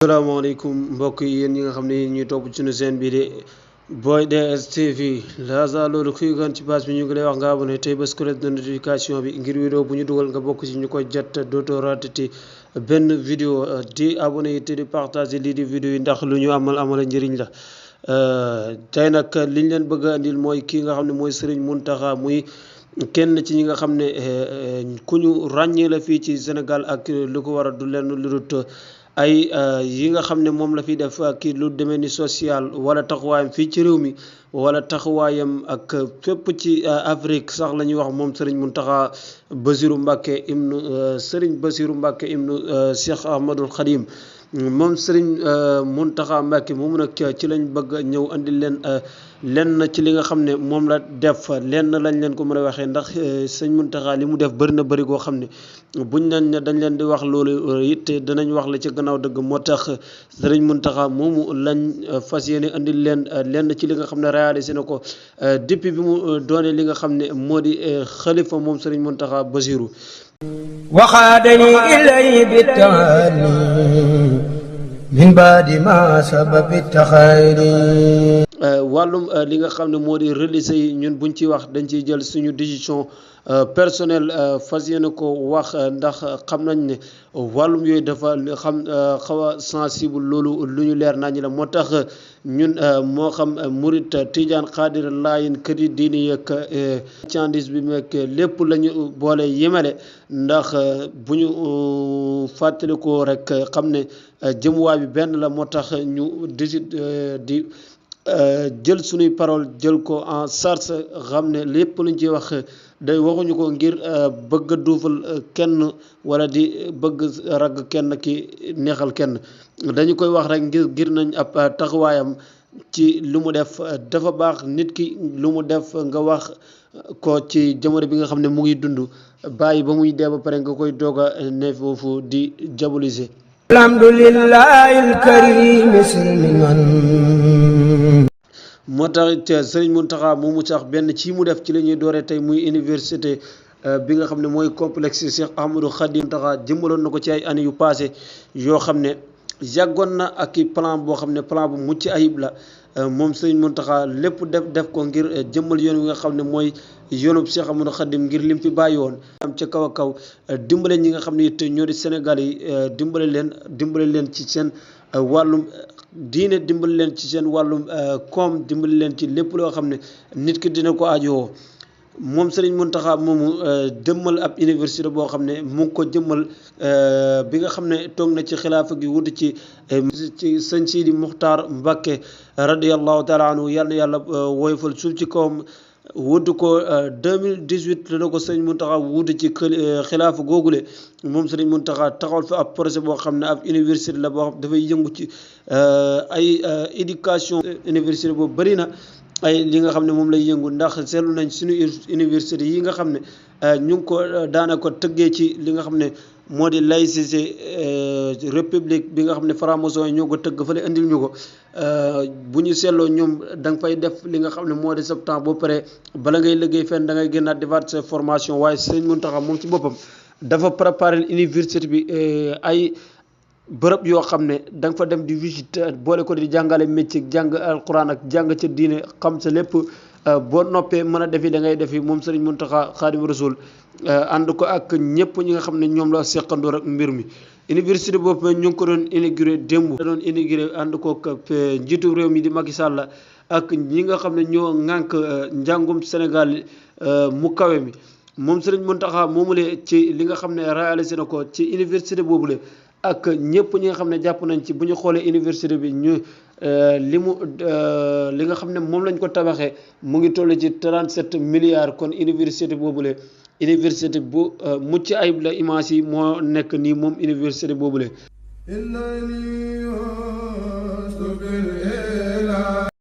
salaamaaleykum mbokk yi yéen ñi nga xam ne ñuy topp ci suñu chaîne bii de Boy DS TV laasa loolu kuy gan ci base bi ñu ngi lay wax nga abonné tey bés cloche de notification bi ngir vidéo bu ñu dugal nga bokk ci ñu koy jot dootoo ratati benn vidéo di abonné yi te di partager lii di vidéo yi ndax lu ñu amal njëriñ la. tey nag liñ leen bëgg a andil mooy kii nga xam ne mooy Serigne Mountakha muy kenn ci ñi nga xam ne ku ñu ràññee la fii ci Sénégal ak lu ko war a du lenn lu dul ay yi nga xam ne moom la fi def kii lu demee ni social wala taxawaayam fii ci réew mi wala taxawaayam ak fépp ci Afrique sax la ñuy wax moom Serigne Mountakha Bassirou Mbacké ibnu Serigne Bassirou Mbacké ibnu Cheikh Ahmadoul Khadim moom Serigne Mountakha Mbacké moomu nag ci lañ bëgg ñëw andi leen lenn ci li nga xam ne moom la def lenn lañ leen ko mën a waxee ndax sëñ Mountakha li mu def bëri na bëri goo xam ne buñ nañ ne dañ leen di wax loolu it danañ wax la ci gannaaw dëgg moo tax sëriñ Mountakha moomu lañ fas yéene andil leen lenn ci li nga xam ne réalisé na ko depuis bi mu doone li nga xam ne moo di xalifa moom sëriñ Mountakha Bassirou waxaadani ilay bitaani min baadi ma sababi taxayri wàllum li nga xam ne moo di religieux yi ñun buñ ci wax dañ ciy jël suñu décision personnelle fas yéene ko wax ndax xam nañ ne wàllum yooyu dafa xaw a sensible loolu lu ñu leer nañ la moo tax ñun moo xam murit tijaan xaadir laayin këri diini yeeg candis bi meeg lépp la ñu boole yemale ndax bu ñu fàttalikoo rek xam ne jëmuwaay bi benn la moo tax ñu di jël suñuy parole jël ko en charge xam ne lépp luñ ci wax day waxuñu ko ngir bëgg a duufal kenn wala di bëgg ragg kenn ki neexal kenn dañu koy wax rek ngir nañ ab taxawaayam ci lu mu def dafa baax nit ki lu mu def nga wax ko ci jamono bi nga xam ne mu ngi dund bàyyi ba muy dee ba pare nga koy doog a ne foofu di diaboliser. alhamdulillahi alkarim silmiman moo tax it Serigne Mountakha moomu sax benn ci mu def ci la ñuy dooree tey muy université bi nga xam ne mooy complexe Cheikh Ahmadou Khadim Mountakha jëmmaloon na ko ci ay années yu passé yoo xam ne yàggoon na ak i plan boo xam ne plan bu mucc ayib la moom Serigne Mountakha lépp def ko ngir jëmmal yoon wi nga xam ne mooy yoonub Cheikh Ahmadou Khadim ngir lim fi bàyyi woon am ca kaw a kaw dimbale ñi nga xam ne it ñoo di Sénégal yi dimbale leen ci seen wàllum diine dimbali leen ci seen wàllum koom dimbali leen ci lépp loo xam ne nit ki dina ko aajowoo moom Serigne Mountakha moomu jëmmal ab université boo xam ne mu ngi ko jëmmal bi nga xam ne toog na ci xilaafa gi wuti ci sëñ Sidi Muxtaar Mbacké radiyallahu taala anhu yal na yàlla woyofal suuf ci kawam wutu ko 2018 la ko sëñ Mountakha wuti ci xilaafa googule moom Serigne Mountakha taxawal fi ab projet boo xam ne ab université la boo xam dafay yëngu ci ay éducation université boobu bëri na ay li nga xam ne moom lay yëngu ndax seetlu nañ suñu université yi nga xam ne ñu ngi ko daanaka tëggee ci li nga xam ne moo di laïcité république bi nga xam ne franc-maçon yi ñoo ko tëgg fële indil ñu ko bu ñu seetloo ñoom da nga fay def li nga xam ne moo di septembre ba pare bala ngay liggéey fenn da ngay génnaat defaat sa formation waaye sëñ Mountakha moom ci boppam dafa préparer université bi ay bërëb yoo xam ne da nga fa dem di visite boole ko di jàngale métier jàng alquran ak jàng ca diine xam sa lépp boo noppee mën a defi da ngay defi moom Serigne Mountakha Khadim Rasoul ànd ko ak ñëpp ñi nga xam ne ñoom la seqandoo rek mbir mi. université boobu ñu ngi ko doon inauguré démb. da doon inauguré ànd ko ak njiitu réew mi di Macky Sall ak ñi nga xam ne ñoo ŋànk njàngum Sénégal mu kawe mi moom Serigne Mountakha moomule ci li nga xam ne réalisé na ko ci université boobule. ak ñëpp ñi nga xam ne jàpp nañ ci bu ñu xoolee université bi ñu li nga xam ne moom lañ ko tabaxee mu ngi toll ci 37 milliards kon université boobule université bu mucc ayib la image yi moo nekk nii moom université boobule.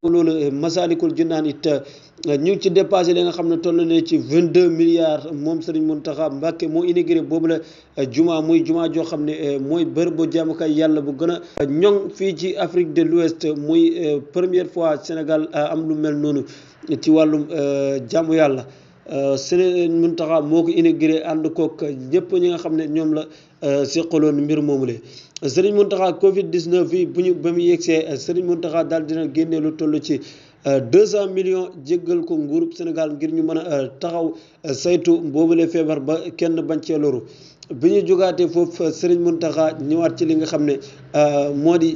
loolu Masaalikul Jinaan it ñu ngi ci dépassé li nga xam ne toll na ci 22 milliards moom Serigne Mountakha Mbacké moo inauguré boobu la juma muy juma joo xam ne mooy bërëb bu jaamukaay yàlla bu gën a ñoŋ fii ci Afrique de l'Ouest muy première fois Sénégal am lu mel noonu ci wàllum jaamu yàlla Serigne Mountakha moo ko inauguré ànd kook ñëpp ñi nga xam ne ñoom la seqaloon mbir moomu le Serigne Mountakha Covid 19 bi ba mu yegsee Serigne Mountakha daal dina génne lu toll ci 200 millions jéggal ko nguurub Sénégal ngir ñu mën a taxaw saytu boobule feebar ba kenn bañ cee loru bi ñu jógaatee foofu Serigne Mountakha ñëwaat ci li nga xam ne moo di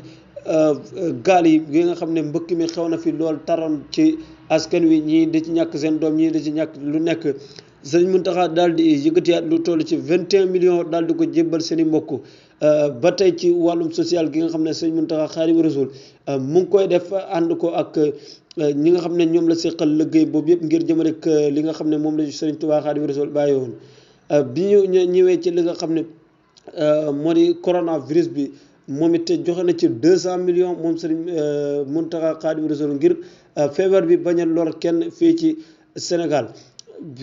gaal yi nga xam ne mbëkk mi xew na fi lool taroon ci askan wi ñii di ci ñàkk seen doom ñii di ci ñàkk lu nekk Serigne Mountakha daal di yëkkatiwaat lu toll ci 21 millions daal di ko jébbal seen i mbokk ba tey ci wàllum social gi nga xam ne Serigne Mountakha Xaadimu Rasuul mu ngi koy def ànd ko ak ñi nga xam ne ñoom la seqal liggéey boobu yëpp ngir jëm rek li nga xam ne moom la Serigne Touba Xaadimu Rasuul bàyyi woon bi ñu ñëwee ci li nga xam ne moo di coronavirus bi moom it joxe na ci 200 millions moom Serigne Mountakha Xaadimu Rasuul ngir feebar bi bañ a lor kenn fii ci Sénégal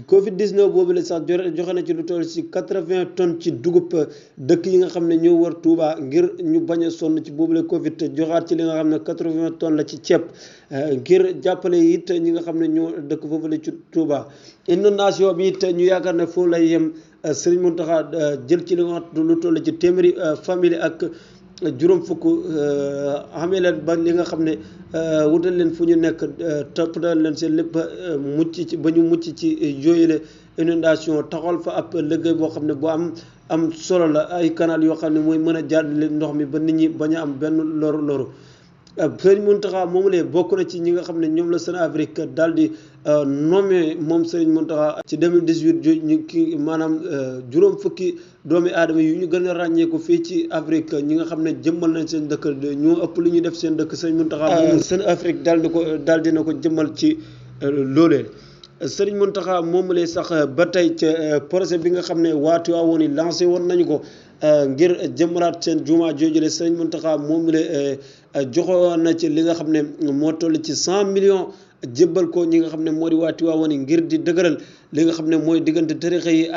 Covid 19 boobu la sax joxe na ci lu toll ci 80 tonnes ci dugub dëkk yi nga xam ne ñoo war Touba ngir ñu bañ a sonn ci boobule Covid te joxaat ci li nga xam ne 80 tonnes la ci ceeb ngir jàppale it ñi nga xam ne ñoo dëkk foofu la ci Touba. inondation bi it ñu yaakaar ne foofu lay yem Serigne Mountakha jël ci li nga xam lu toll ci téeméeri famille ak juróom fukk xamee leen ba li nga xam ne wutal leen fu ñu nekk toppatoo leen seen lépp mucc ci ba ñu mucc ci yooyule inondation taxawal fa ab liggéey boo xam ne bu am solo la ay canal yoo xam ne mooy mën a jàllale ndox mi ba nit ñi bañ a am benn loru Serigne Mountakha moomu lee bokk na ci ñi nga xam ne ñoom la Senafrique daal di nommé moom Serigne Mountakha ci 2018 ñu ki maanaam juróom fukki doomi aadama yu ñu gën a ràññeeku fii ci Afrique ñi nga xam ne jëmmal nañ seen dëkk ñoo ëpp lu ñuy def seen dëkk Serigne Mountakha Senafrique daal dina ko jëmmal ci loolee Serigne Mountakha moomu lee sax ba tey ca projet bi nga xam ne waa Tivaouane yi lancé woon nañu ko ngir jëmmalaat seen jumaa joojule Serigne Mountakha moomu lee joxoon na ci li nga xam ne moo toll ci 100 millions jébbal ko ñi nga xam ne moo di waa Tivaouane ngir di dëgëral li nga xam ne mooy diggante tarixa yi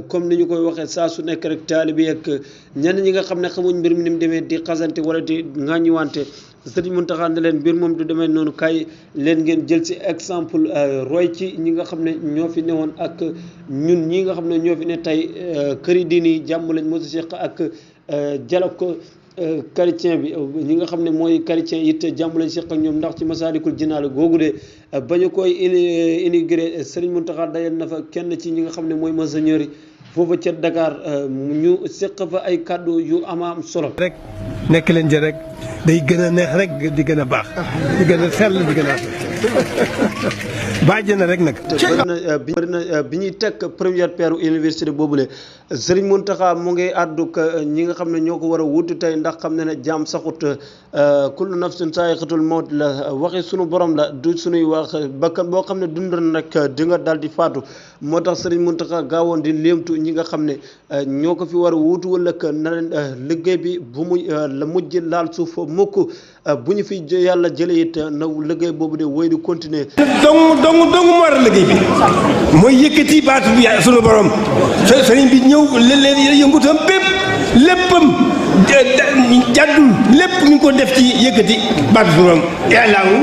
comme ni ñu koy waxee saa su nekk rek taalibe yi ak ñenn ñi nga xam ne xamuñ mbir mi ni mu demee di xasante wala di ŋàññiwante Serigne Mountakha ne leen mbir moom du demee noonu kay leen ngeen jël ci exemple roy ci ñi nga xam ne ñoo fi newoon ak ñun ñi nga xam ne ñoo fi ne tey këri diini jàmm lañ mosu seq ak jalab ko chrétien bi ñi nga xam ne mooy chrétien it jàmm lañ seq ak ñoom ndax ci Masaalikul Jinaan googu de ba ñu koy inauguré Serigne Mountakha dajal na fa kenn ci ñi nga xam ne mooy monseigneur yi foofu ca Dakar ñu seq fa ay kàddu yu am solo rek nekk leen jë rek day gën a neex rek di gën a baax di gën a sell di gën a bàjj na rek nag. bi ñuy teg première pierre université boobule Serigne Mountakha mu ngi àddu ñi nga xam ne ñoo ko war a wutu tey ndax xam ne jaam saxut kullu nafsin saa'iqatul mawt la waxi sunu borom la du sunuy wax bakkan boo xam ne dund na rek di nga daal di faatu moo tax Serigne Mountakha gaawoon di léemtu ñi nga xam ne ñoo ko fi war a wutu wala na leen liggéey bi bu mu la mujj laal suuf mukk bu ñu fi yàlla jëlee it na liggéey boobu de wéy di continuer. dong mu war a liggéey bi mooy yëkkati baatu bi sunu borom sëriñ bi ñëw leen yëngutam bépp léppam jàddul lépp ñu ngi ko def ci yëkkati baatu sunu borom yàllaawu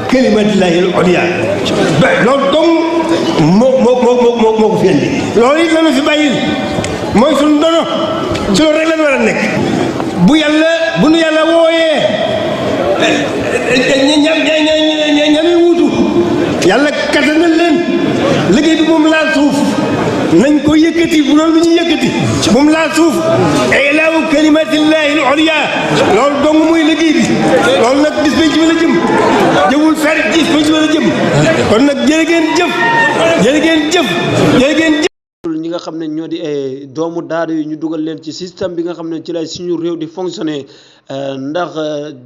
kalimatillahi al-ulya loolu dong moo ko fi indi loolu it lañu fi bàyyil mooy sunu dono ci loolu rek lañ war a nekk bu nu yàlla wooyee ña wuutu yàlla kattanal leen liggéey bi moom laal suuf nañ ko yëkkati bu loolu lu ñuy yëkkati moom laal suuf ilaahu kalimatillahi al-ulya loolu dong muy liggéey bi loolu nag bis ba ci la jëm jëwul fer gis ba ci la jëm kon nag jërë ngeen jëf ñi nga xam ne ñoo di doomu daara yi ñu dugal leen ci système bi nga xam ne ci lay suñu réew di fonctionner ndax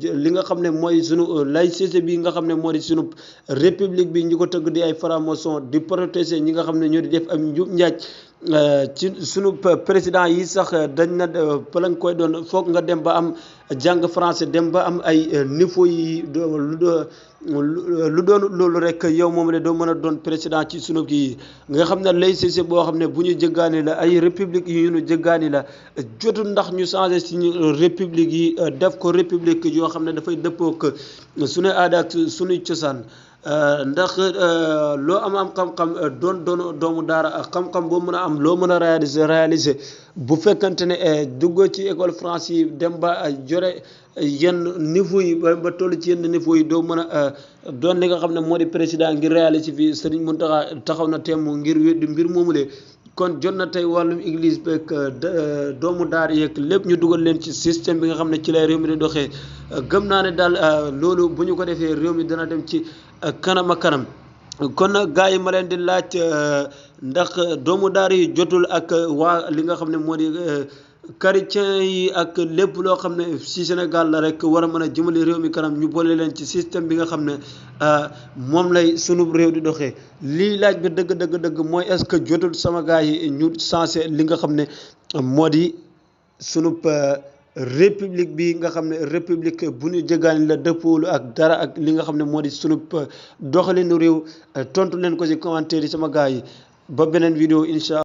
li nga xam ne mooy sunu laïcité bi nga xam ne moo di sunu république bi ñu ko tëgg di ay franc-maçon di protéger ñi nga xam ne ñoo di def am njub njaaj ci sunu président yi sax dañ na bala nga koy doon foog nga dem ba am jàng français dem ba am ay niveau yi lu doon loolu rek yow moom la doo mën a doon président ci sunu kii nga xam ne laïcité boo xam ne bu ñu jëggaani la ay république yu ñu jëggaani la jotul ndax ñu changé suñu république yi def ko république yoo xam ne dafay dëppook suñu aada ak suñuy cosaan ndax loo am xam-xam doon doomu daara xam-xam boo mën a am loo mën a réaliser bu fekkante ne duggoo ci école France yi dem ba jore yenn niveau yi ba toll ci yenn niveau yi doo mën a doon li nga xam ne moo di président ngir réaliser fii Serigne Mountakha taxaw na temm ngir weddi mbir moomulee kon jot na tey wàllum église beeg doomu daara yeeg lépp ñu dugal leen ci système bi nga xam ne ci lay réew mi di doxee gëm naa ne daal loolu bu ñu ko defee réew mi dana dem ci kanam ak kanam kon nag gars yi ma leen di laaj ndax doomu daara yi jotul ak waa li nga xam ne moo di chrétien yi ak lépp loo xam ne si Sénégal la rek war a mën a jëmale réew mi kanam ñu boole leen ci système bi nga xam ne moom lay sunub réew di doxee lii laaj bi dëgg mooy est-ce que jotul sama gars yi ñu sensé li nga xam ne moo di sunub république bi nga xam ne république bu ñu jëgaani la dëppoolu ak dara ak li nga xam ne moo di sunub doxalinu réew tontu leen ko ci commentaire yi sama gars yi ba beneen vidéo incha